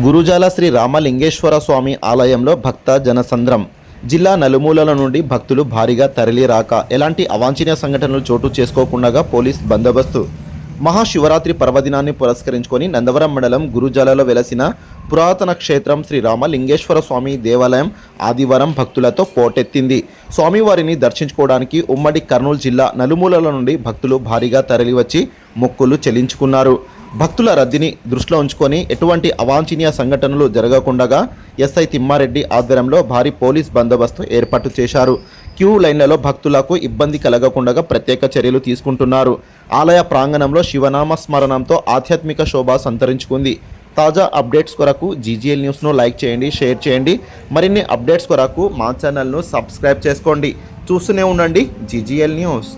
గురుజాల శ్రీ రామలింగేశ్వర స్వామి ఆలయంలో భక్త జనసంద్రం. జిల్లా నలుమూలల నుండి భక్తులు భారీగా తరలిరాక ఎలాంటి అవాంఛనీయ సంఘటనలు చోటు చేసుకోకుండా పోలీస్ బందోబస్తు. మహాశివరాత్రి పర్వదినాన్ని పురస్కరించుకొని నందవరం మండలం గురుజాలలో వెలసిన పురాతన క్షేత్రం శ్రీ రామలింగేశ్వర స్వామి దేవాలయం ఆదివారం భక్తులతో పోటెత్తింది. స్వామివారిని దర్శించుకోవడానికి ఉమ్మడి కర్నూలు జిల్లా నలుమూలల నుండి భక్తులు భారీగా తరలివచ్చి మొక్కులు చెల్లించుకున్నారు. భక్తుల రద్దీని దృష్టిలో ఉంచుకొని ఎటువంటి అవాంఛనీయ సంఘటనలు జరగకుండా ఎస్ఐ తిమ్మారెడ్డి ఆధ్వర్యంలో భారీ పోలీస్ బందోబస్తు ఏర్పాటు చేశారు. క్యూ లైన్లలో భక్తులకు ఇబ్బంది కలగకుండా ప్రత్యేక చర్యలు తీసుకుంటున్నారు. ఆలయ ప్రాంగణంలో శివనామ స్మరణంతో ఆధ్యాత్మిక శోభ సంతరించుకుంది. తాజా అప్డేట్స్ కొరకు జీజీఎల్ న్యూస్ను లైక్ చేయండి, షేర్ చేయండి. మరిన్ని అప్డేట్స్ కొరకు మా ఛానల్ను సబ్స్క్రైబ్ చేసుకోండి. చూస్తూనే ఉండండి జీజీఎల్ న్యూస్.